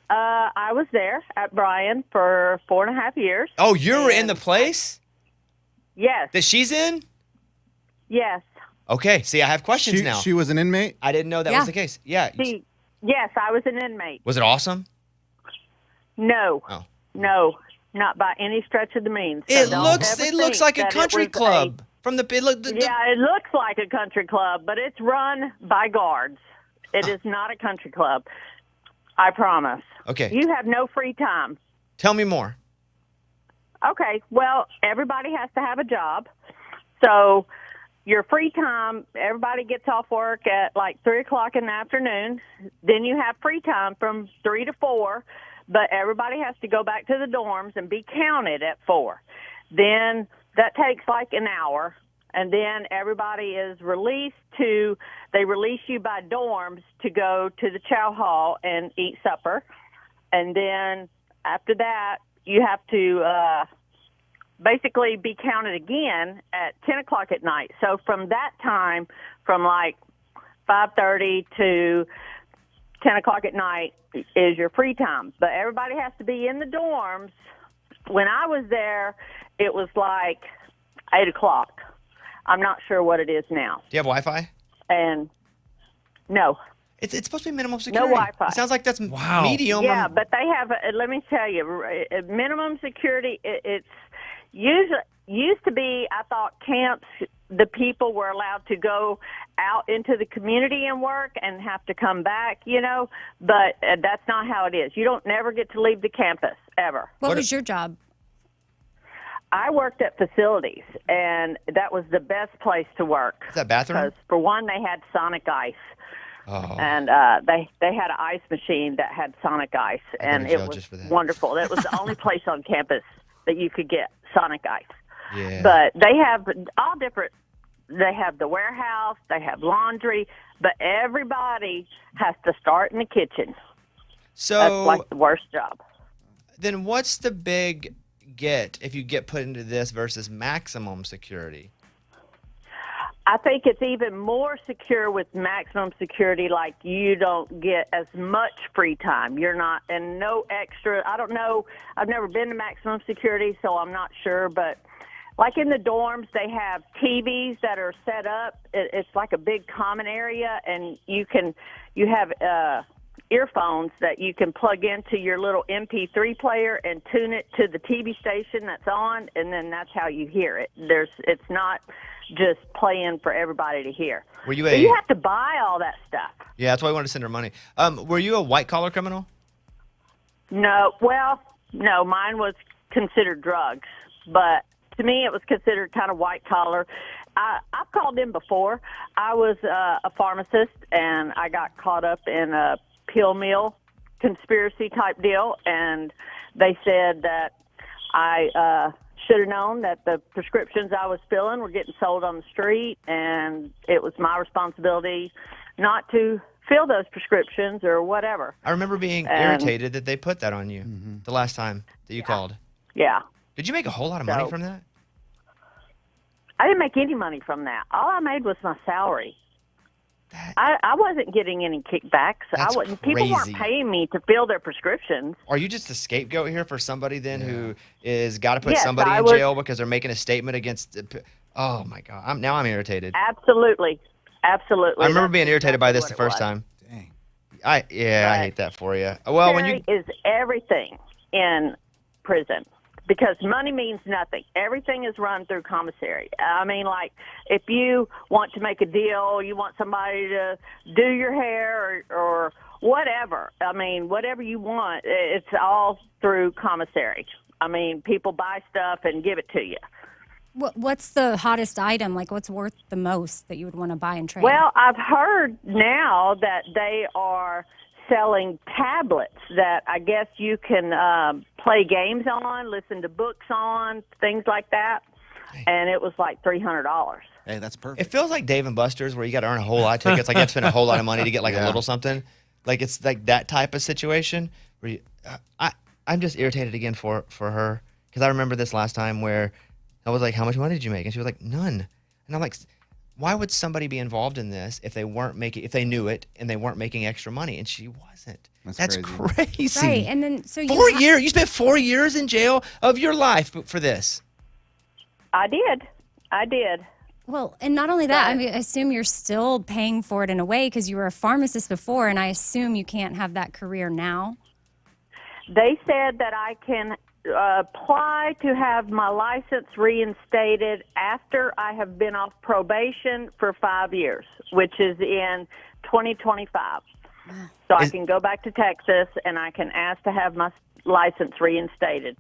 I was there at Bryan for 4.5 years. Oh, you were in the place? Yes. That she's in? Yes. Okay. See, I have questions now. She was an inmate? I didn't know that was the case. Yeah. Yes, I was an inmate. Was it awesome? No. Oh. No, not by any stretch of the means. So It looks like a country club. Yeah, it looks like a country club, but it's run by guards. It is not a country club. I promise. Okay. You have no free time. Tell me more. Okay. Well, everybody has to have a job. So your free time, everybody gets off work at like 3 o'clock in the afternoon. Then you have free time from 3 to 4, but everybody has to go back to the dorms and be counted at 4. Then that takes like an hour, and then everybody is released they release you by dorms to go to the chow hall and eat supper. And then after that, you have to basically be counted again at 10 o'clock at night. So from that time, from like 5:30 to 10 o'clock at night is your free time. But everybody has to be in the dorms. When I was there, it was like 8 o'clock. I'm not sure what it is now. Do you have Wi-Fi? And no. It's supposed to be minimum security. No Wi-Fi. It sounds like that's medium. Yeah, but they have, let me tell you, minimum security, it's usually, used to be, I thought camps, the people were allowed to go out into the community and work and have to come back, but that's not how it is. You don't never get to leave the campus, ever. What was your job? I worked at facilities, and that was the best place to work. Is that bathroom? Because, for one, they had sonic ice. Oh. And they had an ice machine that had sonic ice, and it was wonderful. That was the only place on campus that you could get sonic ice. Yeah. But they have all different. They have the warehouse, they have laundry, but everybody has to start in the kitchen. So that's like the worst job. Then what's the big get if you get put into this versus maximum security? I think it's even more secure with maximum security. Like, you don't get as much free time. You're not, and no extra. I don't know. I've never been to maximum security, so I'm not sure. But like in the dorms, they have TVs that are set up. It's like a big common area, and you have earphones that you can plug into your little MP3 player and tune it to the TV station that's on, and then that's how you hear it. It's not just playing for everybody to hear. Were you you have to buy all that stuff. Yeah, that's why I wanted to send her money. Were you a white-collar criminal? No. Well, no, mine was considered drugs. But to me, it was considered kind of white-collar. I've called in before. I was a pharmacist, and I got caught up in a pill mill conspiracy-type deal, and they said that I should have known that the prescriptions I was filling were getting sold on the street, and it was my responsibility not to fill those prescriptions or whatever. I remember being irritated that they put that on you the last time that you called. Yeah. Did you make a whole lot of money from that? I didn't make any money from that. All I made was my salary. I wasn't getting any kickbacks. People weren't paying me to fill their prescriptions. Are you just a scapegoat here for somebody then who is got to put somebody in jail because they're making a statement against? Oh my God! I'm irritated. Absolutely. I remember being irritated by this the first time. Dang. I hate that for you. Well, when you is everything in prison. Because money means nothing. Everything is run through commissary. I mean, like, if you want to make a deal, you want somebody to do your hair or whatever. I mean, whatever you want, it's all through commissary. I mean, people buy stuff and give it to you. What's the hottest item? Like, what's worth the most that you would want to buy and trade? Well, I've heard now that they are selling tablets that I guess you can play games on, listen to books on, things like that. And it was like $300. Hey, that's perfect. It feels like Dave & Buster's where you got to earn a whole lot of tickets. Like, you have to spend a whole lot of money to get like a little something. Like, it's like that type of situation where I'm just irritated again for her, because I remember this last time where I was like, how much money did you make? And she was like, none. And I'm like, why would somebody be involved in this if they knew it and they weren't making extra money? And she wasn't. That's crazy. Right, and then so 4 years. You spent 4 years in jail of your life for this. I did. Well, and not only that, I mean, I assume you're still paying for it in a way because you were a pharmacist before, and I assume you can't have that career now. They said that I can apply to have my license reinstated after I have been off probation for 5 years, which is in 2025. So I can go back to Texas and I can ask to have my license reinstated.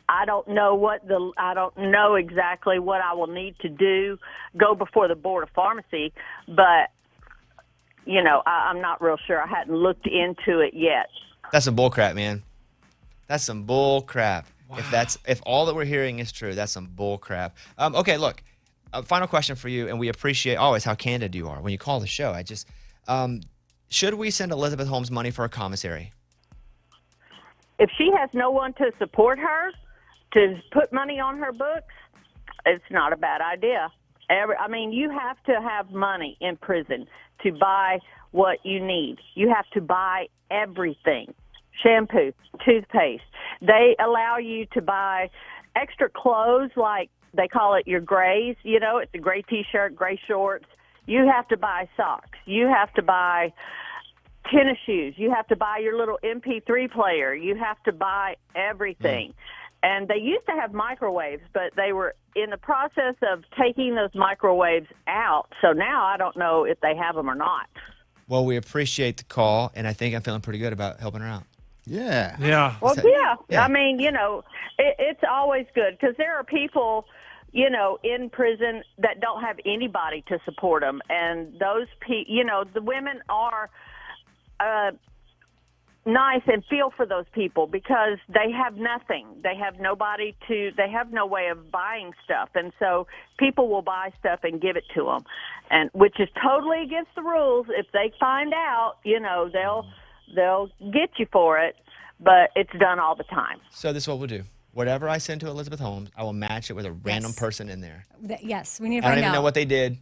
I don't know exactly what I will need to do, go before the Board of Pharmacy, but I'm not real sure. I hadn't looked into it yet. That's some bull crap, man. That's some bull crap. Wow. If all that we're hearing is true, that's some bull crap. Okay, look, final question for you, and we appreciate always how candid you are when you call the show. Should we send Elizabeth Holmes money for a commissary? If she has no one to support her, to put money on her books, it's not a bad idea. You have to have money in prison to buy what you need. You have to buy everything. Shampoo, toothpaste. They allow you to buy extra clothes, like they call it your grays. It's a gray T-shirt, gray shorts. You have to buy socks. You have to buy tennis shoes. You have to buy your little MP3 player. You have to buy everything. And they used to have microwaves, but they were in the process of taking those microwaves out. So now I don't know if they have them or not. Well, we appreciate the call, and I think I'm feeling pretty good about helping her out. Yeah. Well, yeah. It's always good because there are people, in prison that don't have anybody to support them. And those the women are nice and feel for those people because they have nothing. They have they have no way of buying stuff. And so people will buy stuff and give it to them, and which is totally against the rules. If they find out, they'll get you for it, but it's done all the time. So this is what we'll do. Whatever I send to Elizabeth Holmes, I will match it with a random person in there. Yes, we need to find out. I don't even know what they did,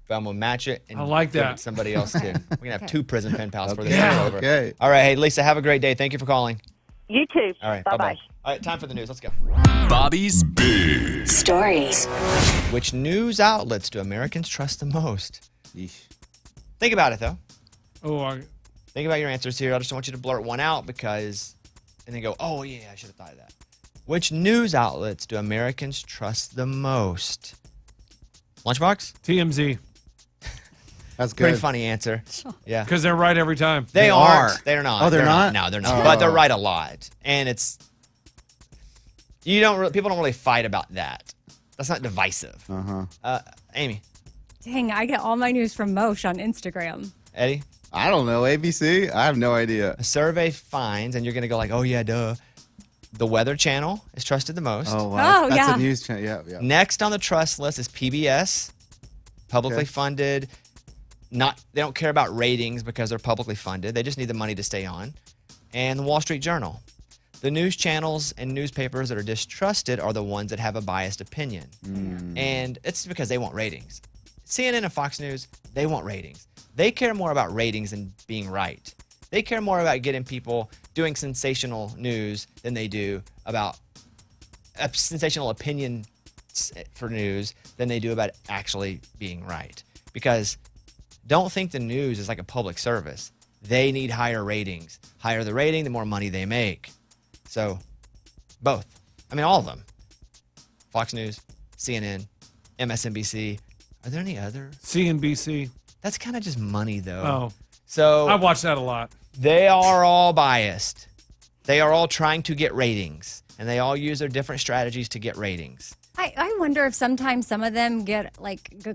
but I'm going to match it and I like give that. it to somebody else, too. We're going to have 2 prison pen pals for this Yeah. is over. Okay. All right, hey, Lisa, have a great day. Thank you for calling. You too. All right, Bye-bye. bye-bye. All right, time for the news. Let's go. Bobby's Big Stories. Which news outlets do Americans trust the most? Yeesh. Think about it, though. Think about your answers here. I just don't want you to blurt one out and then go, oh, yeah, I should have thought of that. Which news outlets do Americans trust the most? Lunchbox? TMZ. That's good. Pretty funny answer. Yeah. Because they're right every time. They aren't. They're not. Oh, they're not? No, they're not. Oh. But they're right a lot. And people don't really fight about that. That's not divisive. Amy. Dang, I get all my news from Mosh on Instagram. Eddie? I don't know. ABC? I have no idea. A survey finds, and you're going to go like, oh, yeah, duh. The Weather Channel is trusted the most. Oh, wow. Oh, That's yeah. a news channel. Yeah. Next on the trust list is PBS, publicly funded. They don't care about ratings because they're publicly funded. They just need the money to stay on. And the Wall Street Journal. The news channels and newspapers that are distrusted are the ones that have a biased opinion. And it's because they want ratings. CNN and Fox News, they want ratings. They care more about ratings than being right. They care more about getting people doing sensational news than they do about sensational opinion for news than they do about actually being right. Because don't think the news is like a public service. They need higher ratings. Higher the rating, the more money they make. So, both. I mean, all of them. Fox News, CNN, MSNBC. Are there any other? CNBC. That's kind of just money, though. Oh. So I watch that a lot. They are all biased. They are all trying to get ratings, and they all use their different strategies to get ratings. I wonder if sometimes some of them get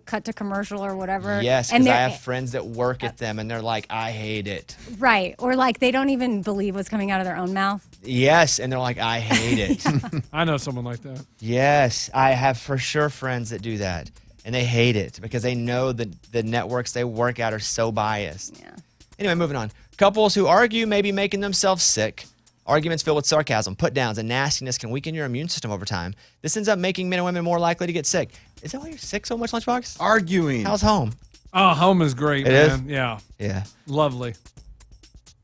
cut to commercial or whatever. Yes, because I have friends that work at them, and they're like, I hate it. Right. Or they don't even believe what's coming out of their own mouth. Yes, and they're like, I hate it. I know someone like that. Yes, I have for sure friends that do that, and they hate it because they know that the networks they work at are so biased. Yeah. Anyway, moving on. Couples who argue may be making themselves sick. Arguments filled with sarcasm, put-downs, and nastiness can weaken your immune system over time. This ends up making men and women more likely to get sick. Is that why you're sick so much, Lunchbox? Arguing. How's home? Oh, home is great, It man. is? Yeah. Yeah. Lovely.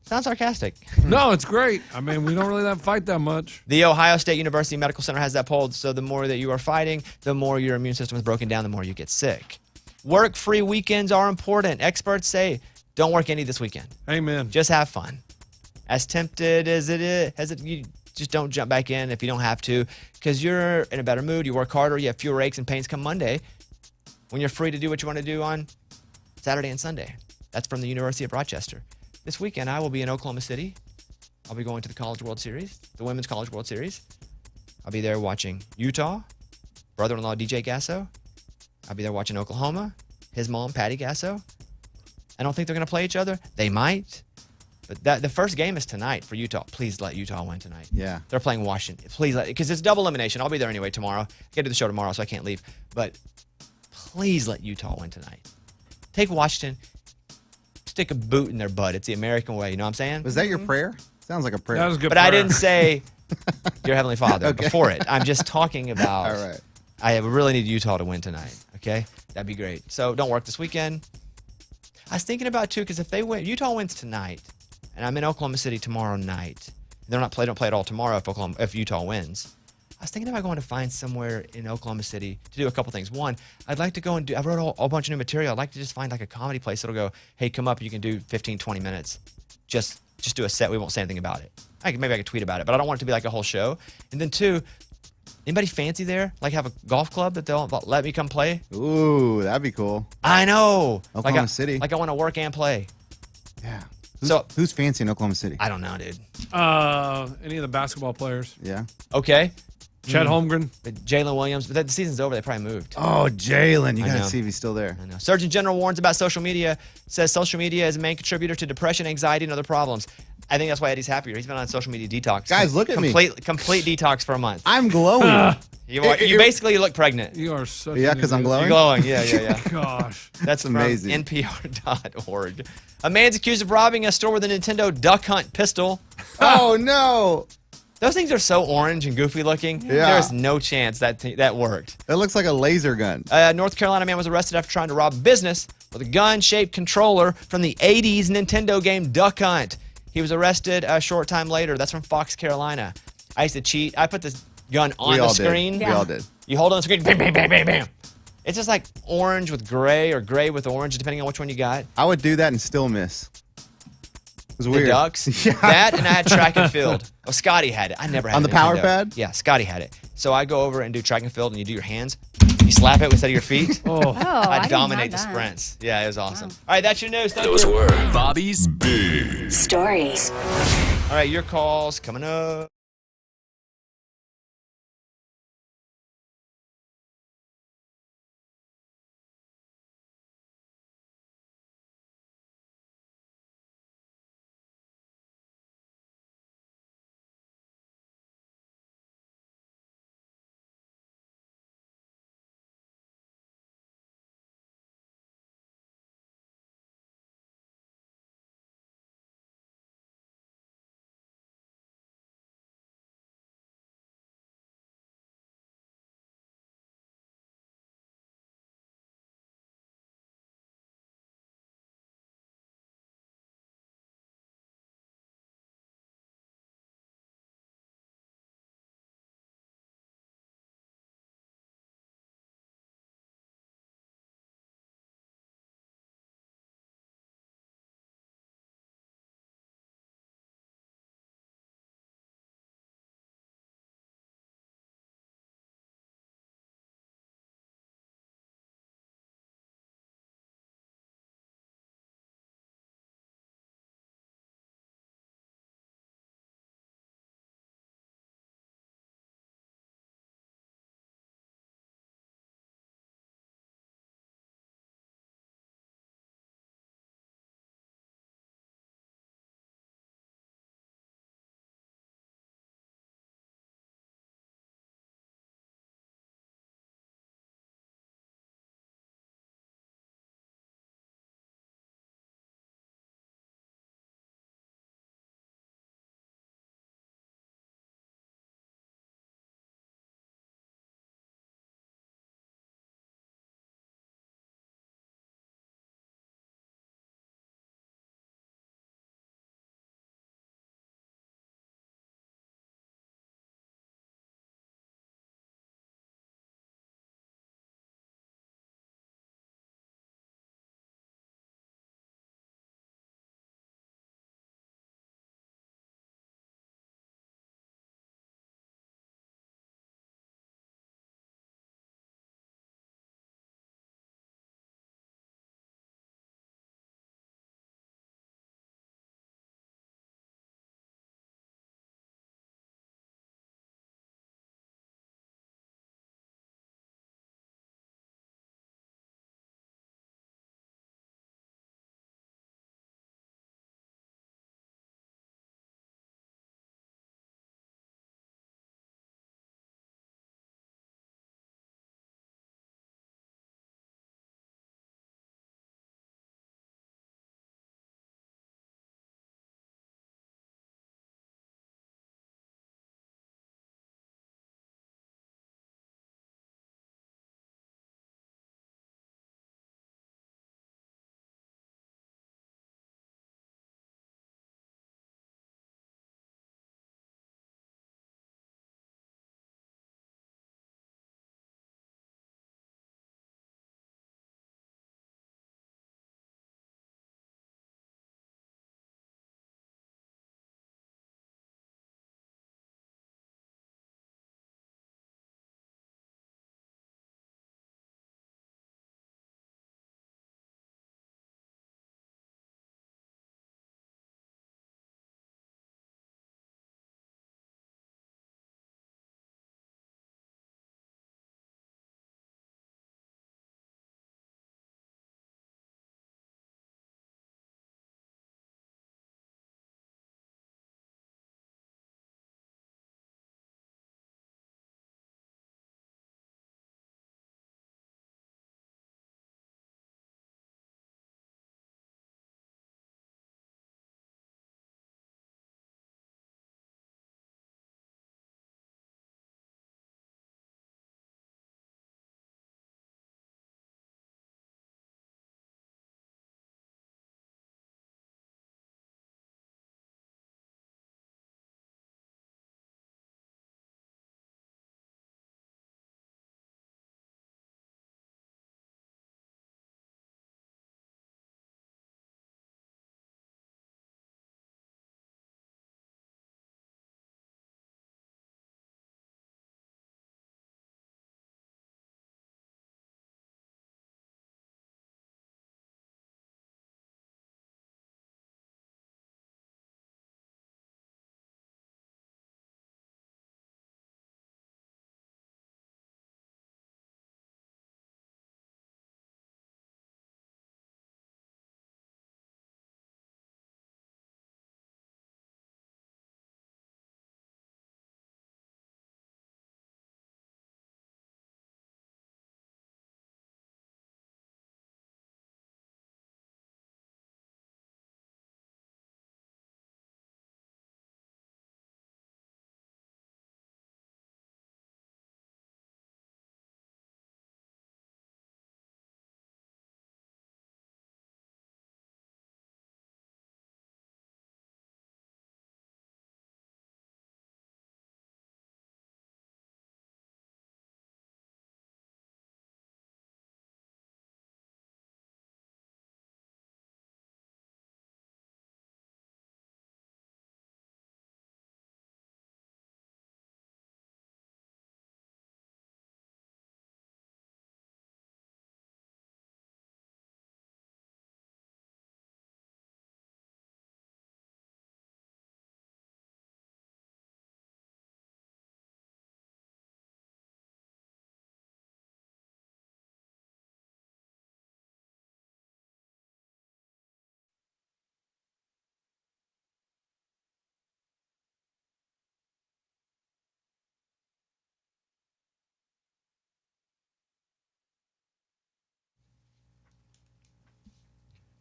Sounds sarcastic. No, it's great. I mean, we don't really have to fight that much. The Ohio State University Medical Center has that polled, so the more that you are fighting, the more your immune system is broken down, the more you get sick. Work-free weekends are important. Experts say don't work any this weekend. Amen. Just have fun. As tempted as it is, you just don't jump back in if you don't have to, because you're in a better mood, you work harder, you have fewer aches and pains come Monday when you're free to do what you want to do on Saturday and Sunday. That's from the University of Rochester. This weekend, I will be in Oklahoma City. I'll be going to the College World Series, the Women's College World Series. I'll be there watching Utah, brother-in-law DJ Gasso. I'll be there watching Oklahoma, his mom, Patty Gasso. I don't think they're going to play each other. They might. But the first game is tonight for Utah. Please let Utah win tonight. Yeah. They're playing Washington. Please let, because it's double elimination. I'll be there anyway tomorrow. I get to do the show tomorrow, so I can't leave. But please let Utah win tonight. Take Washington. Stick a boot in their butt. It's the American way. You know what I'm saying? Was that your prayer? Sounds like a prayer. That was a good But prayer. I didn't say your Heavenly Father Okay. before it. I'm just talking about. All right. I really need Utah to win tonight. Okay, that'd be great. So don't work this weekend. I was thinking about too, because if they win, Utah wins tonight, and I'm in Oklahoma City tomorrow night. Don't play at all tomorrow if Utah wins. I was thinking about going to find somewhere in Oklahoma City to do a couple things. One, I'd like to go and do. I wrote a bunch of new material. I'd like to just find like a comedy place that'll go, hey, come up. You can do 15, 20 minutes. Just do a set. We won't say anything about it. Maybe I could tweet about it, but I don't want it to be like a whole show. And then two, anybody fancy there? Like have a golf club that they'll let me come play? Ooh, that'd be cool. I know. Oklahoma City. Like I want to work and play. Yeah. Who's fancy in Oklahoma City? I don't know, dude. Any of the basketball players. Yeah. Okay. Chet Holmgren. Jalen Williams. But the season's over. They probably moved. Oh, Jalen. You I got to know. see if he's still there. I know. Surgeon General warns about social media, says social media is a main contributor to depression, anxiety, and other problems. I think that's why Eddie's happier. He's been on social media detox. Guys, look at me. Complete detox for a month. I'm glowing. You basically look pregnant. You are such Yeah, an because I'm idiot. glowing. You're glowing. Yeah. Gosh. That's amazing. From NPR.org. A man's accused of robbing a store with a Nintendo Duck Hunt pistol. Oh, no. Those things are so orange and goofy looking. Yeah. There's no chance that worked. It looks like a laser gun. A North Carolina man was arrested after trying to rob a business with a gun-shaped controller from the 80s Nintendo game Duck Hunt. He was arrested a short time later. That's from Fox, Carolina. I used to cheat. I put this gun on the screen. We all did. You hold it on the screen, bam, bam, bam, bam, bam. It's just like orange with gray or gray with orange, depending on which one you got. I would do that and still miss. It was The weird. Ducks. Yeah. That, and I had track and field. Oh, Scotty had it. I never had On a the power Nintendo. pad? Yeah, Scotty had it. So I go over and do track and field, and you do your hands. You slap it instead of your feet. Oh. Oh, I I didn't dominate the have that. sprints. Yeah, it was awesome. All right, that's your news. Thank Those you. were Bobby's Big Stories. All right, your calls coming up.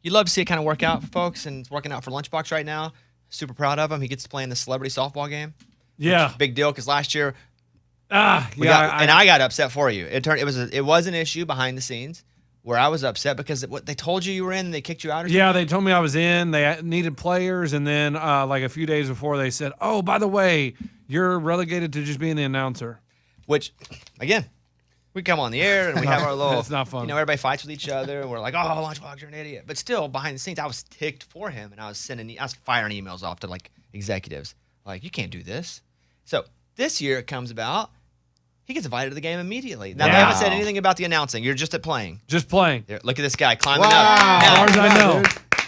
You love to see it kind of work out for folks, and it's working out for Lunchbox right now. Super proud of him. He gets to play in the celebrity softball game. Yeah. Big deal, because last year Yeah. I got upset for you. It was an issue behind the scenes where I was upset because what they told you were in, and they kicked you out. Or something? Yeah, they told me I was in. They needed players, and then like a few days before, they said, "Oh, by the way, you're relegated to just being the announcer." Which, again, we come on the air and we have our little. It's not fun. You know, everybody fights with each other, and we're like, "Oh, Lunchbox, you're an idiot." But still, behind the scenes, I was ticked for him, and I was firing emails off to like executives, like, "You can't do this." So this year it comes about. He gets invited to the game immediately. Now, they haven't said anything about the announcing. You're just at playing. Just playing. There, look at this guy climbing up. As Now, far as I know.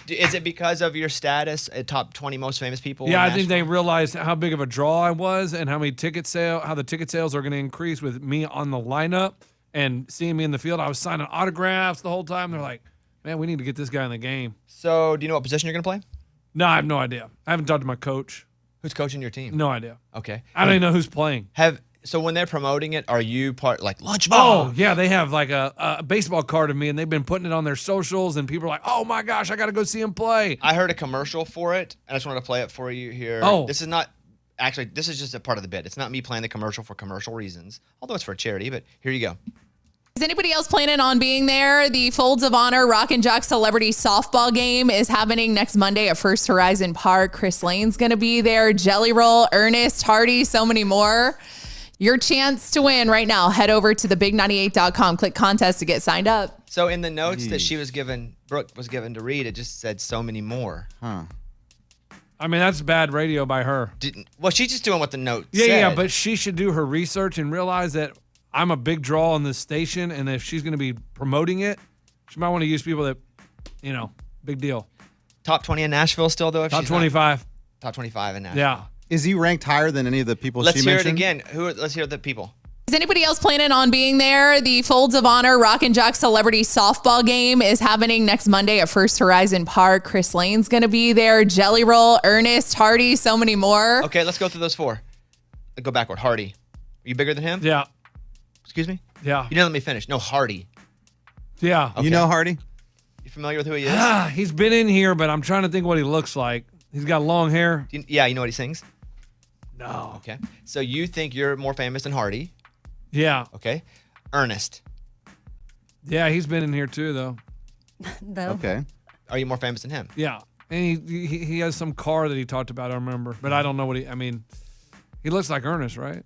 is it because of your status at top 20 most famous people? Yeah, in I think they Nashville? realized how big of a draw I was and how the ticket sales are going to increase with me on the lineup and seeing me in the field. I was signing autographs the whole time. They're like, "Man, we need to get this guy in the game." So, do you know what position you're going to play? No, I have no idea. I haven't talked to my coach. Who's coaching your team? No idea. Okay. I don't even know who's playing. So when they're promoting it, are you part like Lunchbox? Oh, yeah, they have like a baseball card of me, and they've been putting it on their socials, and people are like, "Oh my gosh, I got to go see him play." I heard a commercial for it, and I just wanted to play it for you here. Oh. This is just a part of the bit. It's not me playing the commercial for commercial reasons, although it's for charity, but here you go. Is anybody else planning on being there? The Folds of Honor Rock and Jock Celebrity Softball Game is happening next Monday at First Horizon Park. Chrisley's going to be there. Jelly Roll, Ernest, Hardy, so many more. Your chance to win right now. Head over to thebig98.com. Click contest to get signed up. So in the notes that Brooke was given to read, it just said so many more. Huh. I mean, that's bad radio by her. Well, she's just doing what the note Yeah, said. yeah, but she should do her research and realize that I'm a big draw on this station, and if she's going to be promoting it, she might want to use people that, big deal. Top 20 in Nashville still, though? Top 25. Top 25 in Nashville. Yeah. Is he ranked higher than any of the people Let's she hear mentioned? it again. Let's hear the people. Is anybody else planning on being there? The Folds of Honor Rock and Jock Celebrity Softball Game is happening next Monday at First Horizon Park. Chrisley's going to be there. Jelly Roll, Ernest, Hardy, so many more. Okay, let's go through those four. Go backward. Hardy. Are you bigger than him? Yeah. Excuse me? Yeah. You didn't let me finish. No, Hardy. Yeah. Okay. You know Hardy? You familiar with who he is? He's been in here, but I'm trying to think what he looks like. He's got long hair. Yeah, you know what he sings? No. Okay. So you think you're more famous than Hardy. Yeah. Okay. Ernest. Yeah, he's been in here too, though. Okay. Are you more famous than him? Yeah. And he has some car that he talked about, I remember. But I don't know he looks like Ernest, right?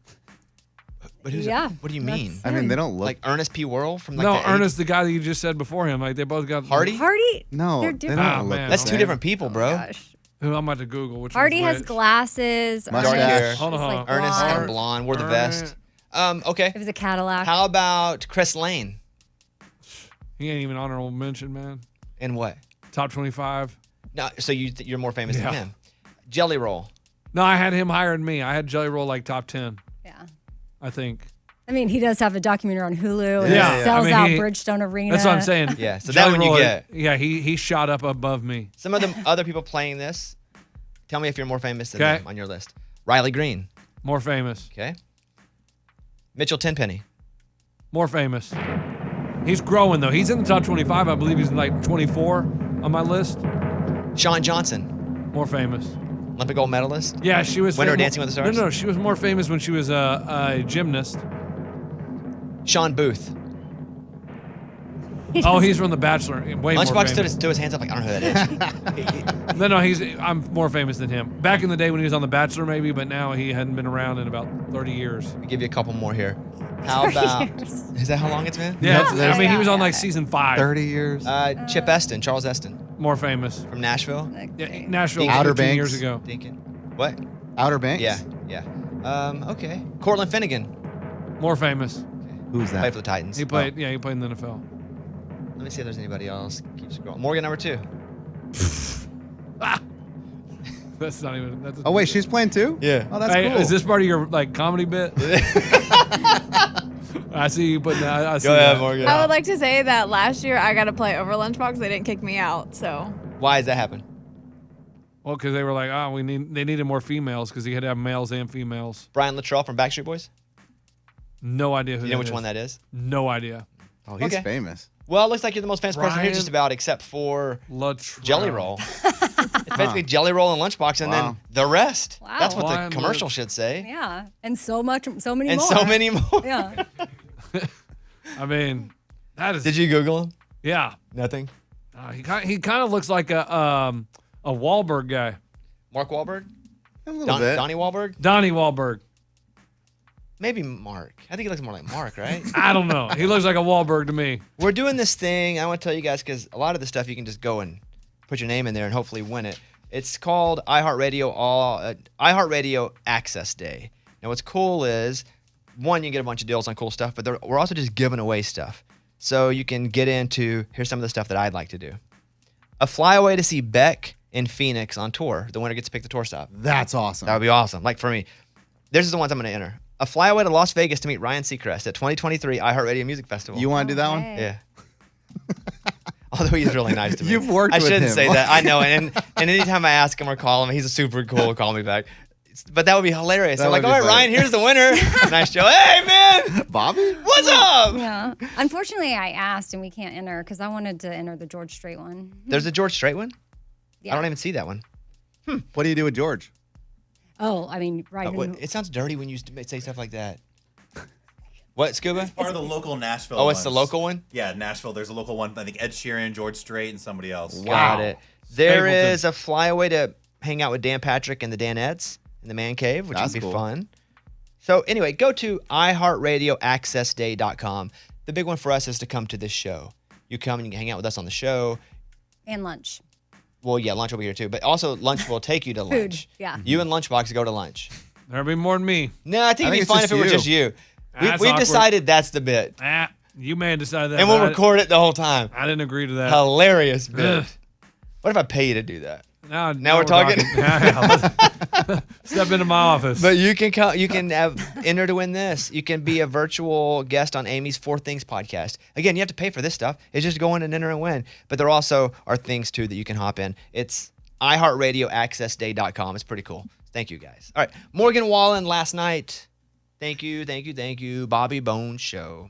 But who's Yeah, what do you mean? I mean, they don't look Like Ernest P. Worrell from like No, the Ernest, the guy that you just said before him. Like, they both got... Hardy? Hardy? No, They're they different. don't Ah, look man. the That's two same. different people, bro. Gosh. Who I'm about to Google. Which Hardy one's has which. glasses. Mustache. Ernest hair. Hold on, is, hold like, on. Ernest blonde. and blonde wore the All vest. Okay. It was a Cadillac. How about Chris Lane? He ain't even honorable mention, man. And what? Top 25. No, so you're more famous Yeah. than him. Jelly Roll. No, I had him higher than me. I had Jelly Roll like top 10, Yeah. I think. I mean, he does have a documentary on Hulu. Yeah. He Yeah. sells I mean, out he- Bridgestone Arena. That's what I'm saying. Yeah, so Jelly that one you Roll, get. Yeah, he shot up above me. Some of the other people playing this, tell me if you're more famous than Okay. them on your list. Riley Green. More famous. Okay. Mitchell Tenpenny. More famous. He's growing, though. He's in the top 25. I believe he's like 24 on my list. Sean Johnson. More famous. Olympic gold medalist. Yeah, she was... Winner of Dancing with the Stars? No, she was more famous when she was a gymnast. Sean Booth. Oh, he's from The Bachelor. Way more Lunchbox famous. stood his hands up like, I don't know who that is. No, I'm more famous than him. Back in the day when he was on The Bachelor, maybe, but now he hadn't been around in about 30 years. I'll give you a couple more here. How about... Is that how long it's been? Yeah, That's- I mean, he was on yeah, like yeah. season 5. 30 years. Chip Eston. Charles Eston. More famous. From Nashville. Yeah, Nashville, Outer 15 Banks. years ago. Deacon. What? Outer Banks? Yeah. Okay. Cortland Finnegan. More famous. Who's Played that? for the Titans. He played in the NFL. Let me see if there's anybody else. Keep scrolling. Morgan number 2. That's not even. That's Oh, wait, she's playing too? Yeah. Oh, that's Hey, cool. is this part of your like comedy bit? I see you putting that. I see Go ahead, that. Morgan. I would like to say that last year I got to play over Lunchbox. They didn't kick me out, so Why does that happen? Well, because they were like, they needed more females because he had to have males and females. Brian Luttrell from Backstreet Boys. No idea who. You know which one that is? No idea. Oh, he's Okay. famous. Well, it looks like you're the most famous person here Ryan just about, except for Latrell. Jelly Roll. It's basically Jelly Roll and Lunchbox, and then Wow. the rest. Wow. That's what Ryan the commercial should say. Yeah, and so many And more. so many more. Yeah. I mean, that is. Did you Google him? Yeah. Nothing. He kind of looks like a Wahlberg guy. Mark Wahlberg? A little bit. Donnie Wahlberg? Donnie Wahlberg. Maybe Mark. I think he looks more like Mark, right? I don't know. He looks like a Wahlberg to me. We're doing this thing. I want to tell you guys because a lot of the stuff you can just go and put your name in there and hopefully win it. It's called iHeartRadio Access Day. Now, what's cool is, one, you get a bunch of deals on cool stuff, but we're also just giving away stuff. So you can get into, here's some of the stuff that I'd like to do. A flyaway to see Beck in Phoenix on tour. The winner gets to pick the tour stop. That's awesome. That would be awesome. Like for me, this is the ones I'm going to enter. A flyaway to Las Vegas to meet Ryan Seacrest at 2023 iHeartRadio Music Festival. You want to do that one? Yeah. Although he's really nice to me. You've worked I with shouldn't him. say that. I know. And anytime I ask him or call him, he's a super cool. Call me back. But that would be hilarious. That I'm like, would all be right, funny. Ryan, here's the winner. Nice show. Hey, man. Bobby? What's up? Yeah. Unfortunately, I asked and we can't enter because I wanted to enter the George Strait one. There's a George Strait one? Yeah. I don't even see that one. What do you do with George? Oh, I mean, right. It sounds dirty when you say stuff like that. What, Scuba? Part of the local Nashville Oh, it's the ones. local one? Yeah, Nashville. There's a local one. I think Ed Sheeran, George Strait, and somebody else. Got it. There Stapleton. is a flyaway to hang out with Dan Patrick and the Danettes in the Man Cave, which That's would be cool. fun. So anyway, go to iHeartRadioAccessDay.com. The big one for us is to come to this show. You come and you can hang out with us on the show. And lunch. Well, yeah, lunch will be here too, but also lunch will take you to Food. lunch. Yeah. You and Lunchbox go to lunch. There'll be more than me. No, I think I it'd be think fun it's if it were just just you. That's We've awkward. decided that's the bit. You may have decided that. And we'll but record it the whole time. I didn't agree to that. Hilarious bit. Ugh. What if I pay you to do that? Now we're talking. Step into my office. But you can come. You can enter to win this. You can be a virtual guest on Amy's Four Things podcast. Again, you have to pay for this stuff. It's just go in and enter and win. But there also are things too that you can hop in. It's iHeartRadioAccessDay.com. It's pretty cool. Thank you guys. All right, Morgan Wallen last night. Thank you. Bobby Bones Show.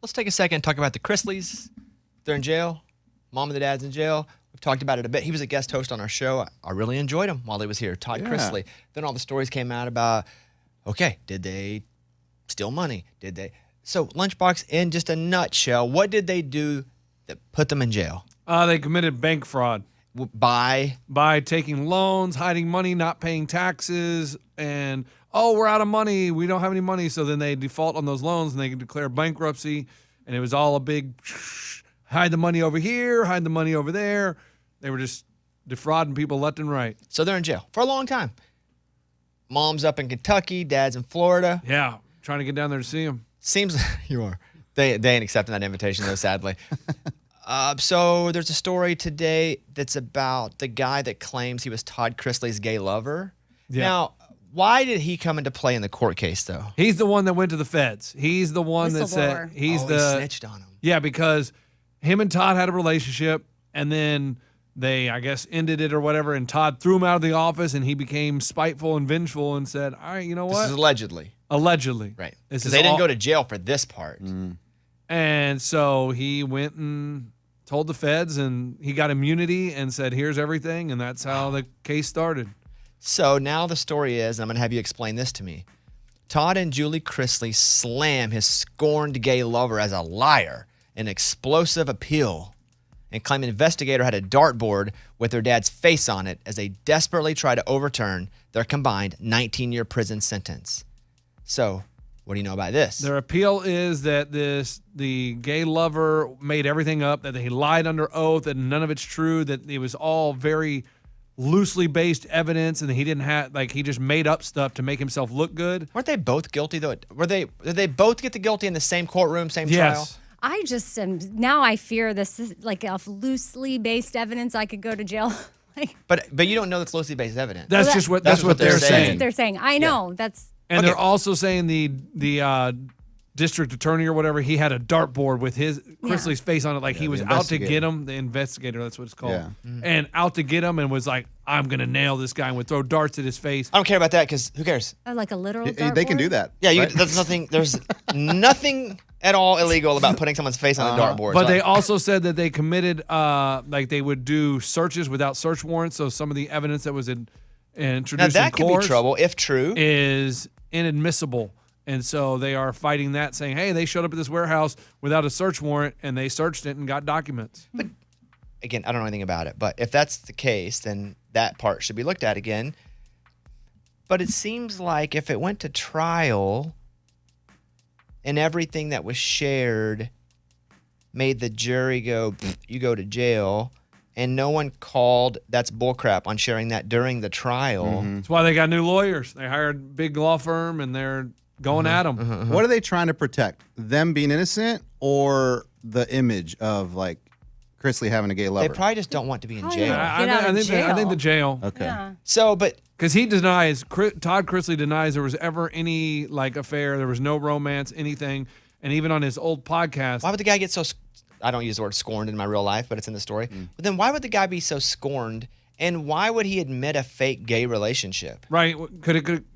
let's take a second and talk about the Chrisleys. They're in jail. Mom and the dad's in jail. We've talked about it a bit. He was a guest host on our show. I really enjoyed him while he was here. Todd Chrisley. Then all the stories came out about, okay, did they steal money? Did they? So, Lunchbox, in just a nutshell, what did they do that put them in jail? They committed bank fraud. By taking loans, hiding money, not paying taxes, and, we're out of money. We don't have any money. So then they default on those loans and they can declare bankruptcy. And it was all a big hide the money over here, hide the money over there. They were just defrauding people left and right. So they're in jail for a long time. Mom's up in Kentucky, dad's in Florida. Yeah, trying to get down there to see him. Seems you are. They ain't accepting that invitation though, sadly. So there's a story today that's about the guy that claims he was Todd Chrisley's gay lover. Yeah. Now, why did he come into play in the court case though? He's the one that went to the feds. He's the one that said he snitched on him. Yeah, because him and Todd had a relationship, and then they, I guess, ended it or whatever, and Todd threw him out of the office, and he became spiteful and vengeful and said, all right, you know what? This is allegedly. Allegedly. Right. Because they didn't go to jail for this part. And so he went and told the feds, and he got immunity and said, here's everything, and that's how the case started. So now the story is, and I'm going to have you explain this to me, Todd and Julie Chrisley slam his scorned gay lover as a liar, an explosive appeal, and claim an investigator had a dartboard with their dad's face on it as they desperately try to overturn their combined 19-year prison sentence. So, what do you know about this? Their appeal is that the gay lover made everything up, that he lied under oath, that none of it's true, that it was all very loosely based evidence, and he didn't have, he just made up stuff to make himself look good. Weren't they both guilty though? Did they both get the guilty in the same courtroom, same trial? I just am, now I fear this is like a loosely based evidence. I could go to jail. But you don't know that's loosely based evidence. That's just what they're saying. That's what they're saying. I know. And they're also saying the district attorney or whatever, he had a dartboard with Chrisley's face on it, he was out to get him. The investigator, that's what it's called. Yeah. And out to get him, and was like, I'm going to nail this guy, and would throw darts at his face. I don't care about that, because who cares? Like a literal dartboard? They can do that. Yeah, right? There's nothing at all illegal about putting someone's face on a dartboard. But they also said that they committed, they would do searches without search warrants, so some of the evidence that was introduced now that in could be trouble, if true. Is inadmissible. And so they are fighting that, saying, hey, they showed up at this warehouse without a search warrant, and they searched it and got documents. But again, I don't know anything about it. But if that's the case, then that part should be looked at again. But it seems like if it went to trial and everything that was shared made the jury go, you go to jail, and no one called that's bullcrap on sharing that during the trial. That's why they got new lawyers. They hired a big law firm, and they're going at them. What are they trying to protect? Them being innocent, or the image of Chrisley having a gay lover? They probably just don't want to be in jail. I think the jail. Okay. Yeah. So, but because he denies, Todd Chrisley denies there was ever any affair. There was no romance, anything. And even on his old podcast, why would the guy get so? I don't use the word scorned in my real life, but it's in the story. But then why would the guy be so scorned? And why would he admit a fake gay relationship? Right.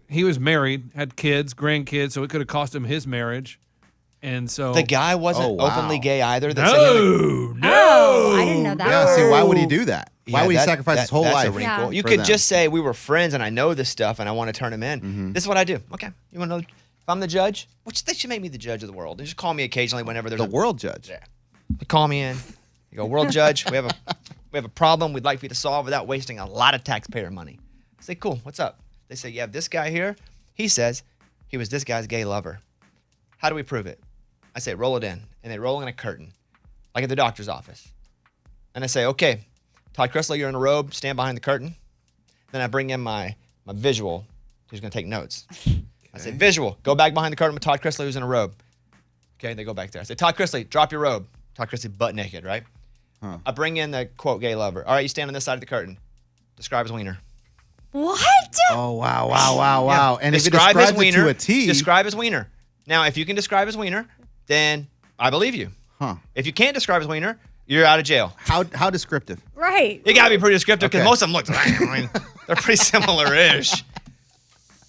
He was married, had kids, grandkids, so it could have cost him his marriage. And so the guy wasn't openly gay either. No. I didn't know that. Yeah, see, why would he do that? Why would he sacrifice his whole life? That's a wrinkle. Yeah. You could just say, we were friends and I know this stuff and I want to turn him in. This is what I do. Okay. You want to know if I'm the judge? Which they should make me the judge of the world. They just call me occasionally whenever there's the world judge. Yeah. They call me in. You go, world judge, we have a problem we'd like for you to solve without wasting a lot of taxpayer money. I say, cool, what's up? They say, you have this guy here. He says he was this guy's gay lover. How do we prove it? I say, roll it in. And they roll in a curtain, like at the doctor's office. And I say, okay, Todd Chrisley, you're in a robe, stand behind the curtain. Then I bring in my visual, who's going to take notes. Okay. I say, visual, go back behind the curtain with Todd Chrisley, who's in a robe. Okay, they go back there. I say, Todd Chrisley, drop your robe. Todd Chrisley butt naked, right? Huh. I bring in the, quote, gay lover. All right, you stand on this side of the curtain. Describe his wiener. What? Oh, wow. Yeah. And describe if it describes his wiener, it to a T. Describe his wiener. Now, if you can describe his wiener, then I believe you. Huh. If you can't describe his wiener, you're out of jail. How descriptive? Right. You got to be pretty descriptive because most of them look, they're pretty similar-ish.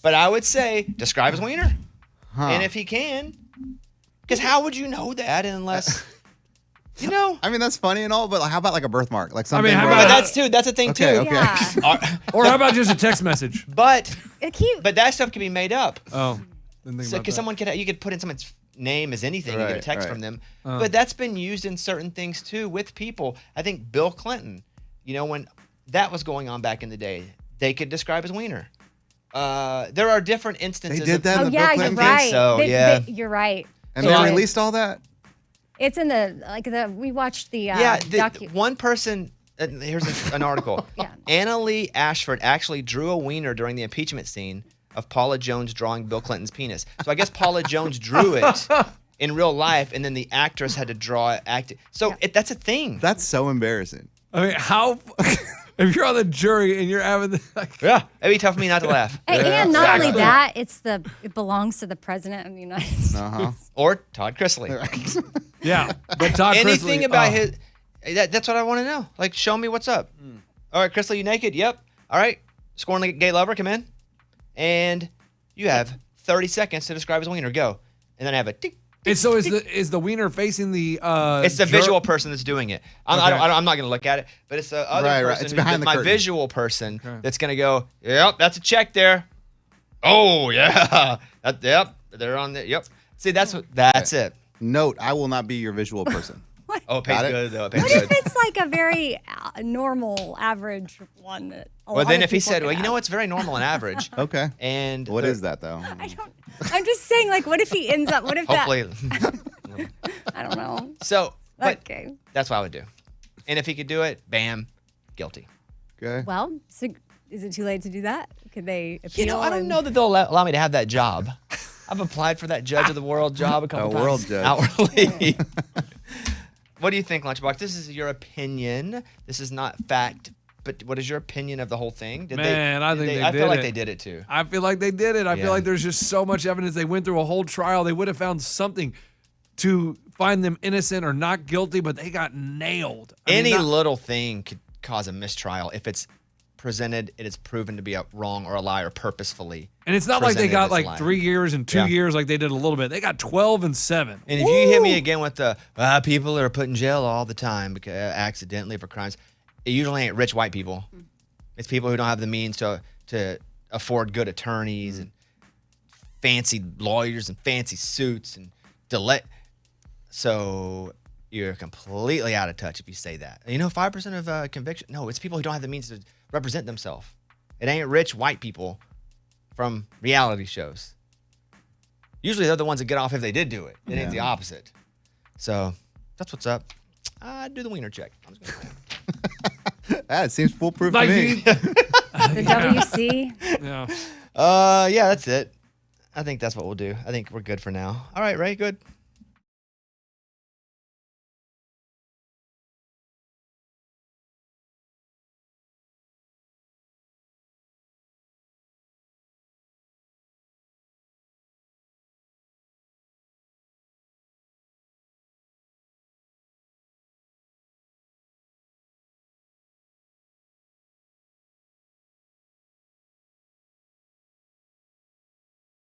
But I would say, describe his wiener. Huh. And if he can, Because how would you know that unless, you know? I mean, that's funny and all, but how about like a birthmark? Like something. mean, how where- about- That's a thing Okay, too. okay. Yeah. Or how about just a text message? But Keep, that stuff can be made up. Oh, didn't think So, about because that. someone you could put in someone's name as anything, you get a Right, text right. from them. But that's been used in certain things too with people. I think Bill Clinton, when that was going on back in the day, they could describe as wiener. There are different instances. They did that oh in the yeah, Bill you're Clinton right. so, yeah. You're right. And They they did. released all that? It's in we watched the One person. Here's an article. Yeah. Anna Lee Ashford actually drew a wiener during the impeachment scene of Paula Jones drawing Bill Clinton's penis. So I guess Paula Jones drew it in real life, and then the actress had to draw it. So that's a thing. That's so embarrassing. I mean, how? If you're on the jury and you're having Yeah, it'd be tough for me not to laugh. And not only that, it belongs to the president of the United States. Or Todd Chrisley. yeah, but Todd Anything Chrisley, about his. That's what I want to know. Like, show me what's up. All right, Chrisley, you naked? Yep. All right, scorn gay lover, come in. And you have 30 seconds to describe his wiener. Go. And then I have a tick. And so is the wiener facing the? It's the visual person that's doing it. I'm not going to look at it, but it's the other person. Right. It's behind the my curtain. visual person that's going to go. Yep, that's a check there. Oh yeah. Yep, they're on the. Yep. See, that's it. Note: I will not be your visual person. Oh, it pays Got it? good though. It pays What good. if it's like a very normal, average one that? Well, then if he said, well, you know what's very normal and average. Okay. And What is that though? I'm just saying, like, what if he ends up? What if Hopefully. I don't know. So, but Okay. that's what I would do. And if he could do it, bam, guilty. Okay. Well, so is it too late to do that? Could they appeal? I don't know that they'll allow me to have that job. I've applied for that Judge of the World job a couple times. world judge. Outwardly. What do you think, Lunchbox? This is your opinion. This is not fact. But what is your opinion of the whole thing? I think they did it. I feel like they did it too. I feel like they did it. I Yeah. feel like there's just so much evidence. They went through a whole trial. They would have found something to find them innocent or not guilty, but they got nailed. Any little thing could cause a mistrial if it's presented, it is proven to be a wrong or a lie or purposefully. And it's not like they presented got as like lying. 3 years and 2 years like they did a little bit. They got 12 and 7. And if you hit me again with the people are put in jail all the time because accidentally for crimes, it usually ain't rich white people. It's people who don't have the means to afford good attorneys and fancy lawyers and fancy suits and delay. So you're completely out of touch if you say that. 5% of conviction. No, it's people who don't have the means to represent themselves. It ain't rich white people from reality shows. Usually they're the ones that get off if they did do it. It ain't the opposite. So that's what's up. Do the wiener check. I'm just gonna That seems foolproof Like to me. The WC. Yeah. yeah, that's it. I think that's what we'll do. I think we're good for now. All right, Ray, good.